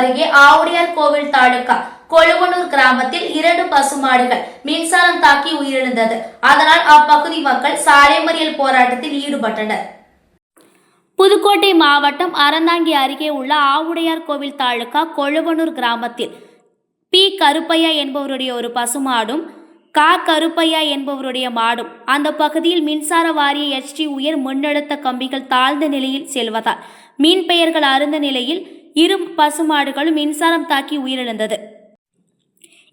அருகே ஆவுடையார் கோவில் தாலுகா கொழுவனூர் கிராமத்தில் 2 பசுமாடுகள் மின்சாரம் தாக்கி உயிரிழந்தது. அதனால் அப்பகுதி மக்கள் சாலை மறியல் போராட்டத்தில் ஈடுபட்டனர். புதுக்கோட்டை மாவட்டம் அறந்தாங்கி அருகே உள்ள ஆவுடையார் கோவில் தாலுகா கொழுவனூர் கிராமத்தில் பி. கருப்பையா என்பவருடைய ஒரு பசுமாடும் கருப்பையா என்பவருடைய மாடும் அந்த பகுதியில் மின்சார வாரிய HT உயர் மின்னழுத்த கம்பிகள் தாழ்ந்த நிலையில் செல்வதால் மீன் பெயர்கள் அருந்த நிலையில் 2 பசுமாடுகளும் மின்சாரம் தாக்கி உயிரிழந்தது.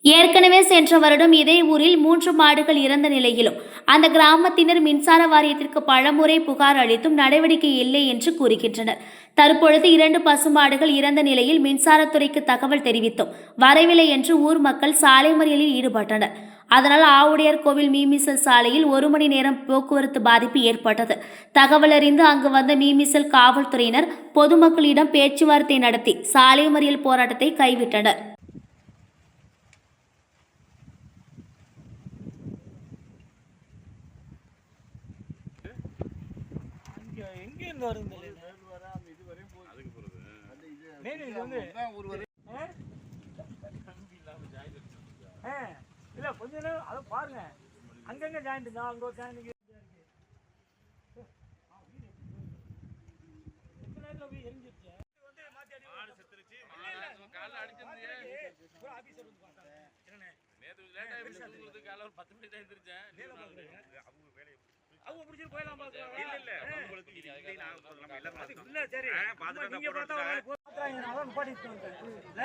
ஏற்கனவே சென்ற வருடம் இதே ஊரில் 3 மாடுகள் இறந்த நிலையிலும் அந்த கிராமத்தினர் மின்சார வாரியத்திற்கு பலமுறை புகார் அளித்தும் நடவடிக்கை இல்லை என்று கூறுகின்றனர். தற்பொழுது 2 பசுமாடுகள் இறந்த நிலையில் மின்சாரத்துறைக்கு தகவல் தெரிவித்தும் வரவில்லை என்று ஊர் மக்கள் சாலை மறியலில் ஈடுபட்டனர். அதனால் ஆவுடையார் கோவில் மீமிசல் சாலையில் 1 மணி நேரம் போக்குவரத்து பாதிப்பு ஏற்பட்டது. தகவல் அறிந்து அங்கு வந்த மீமிசல் காவல்துறையினர் பொதுமக்களிடம் பேச்சுவார்த்தை நடத்தி சாலை மறியல் போராட்டத்தை கைவிட்டனர். இல்ல கொஞ்ச நேரம் அதை பாருங்க, அங்கங்க ஜாயிண்ட் தான், அங்க ஒரு ஜாயிண்ட் எரிஞ்சிருச்சு. அவங்க பிடிச்சிட்டு போயிடலாம்.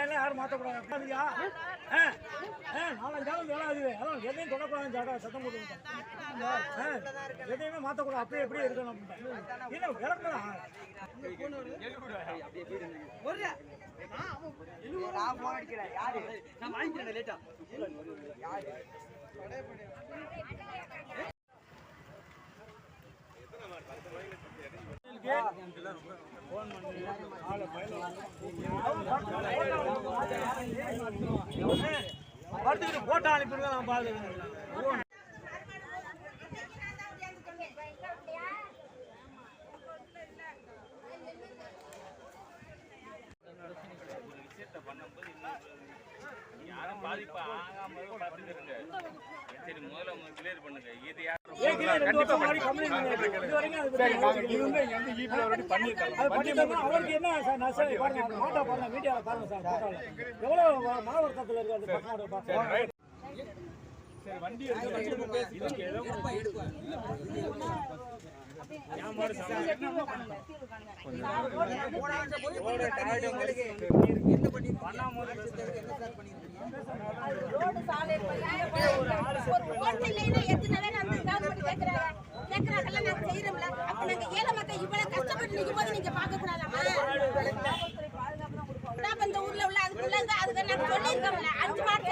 யாரும் மாற்றக்கூடாது, எதையும் தொடக்கூடாது, சத்தம் போட்டு எதையுமே மாற்றக்கூடாது, அப்படியே எப்படி இருக்கணும். விளக்கலாம் போட்டோ அனுப்பிடுங்க. நான் பாத்துக்கிறேன். அவருக்கு என்ன மாட்டா பாருங்க, மீடியாவில் பாருங்க சார், எவ்வளவு மன வருத்தத்தில் இருக்கு அந்த பசங்களோட பார்த்து. வண்டி ஊர்ல உள்ள அதுக்குள்ள அதுக்கு நாங்க சொல்லியிருக்கோம்ல 5 மாடு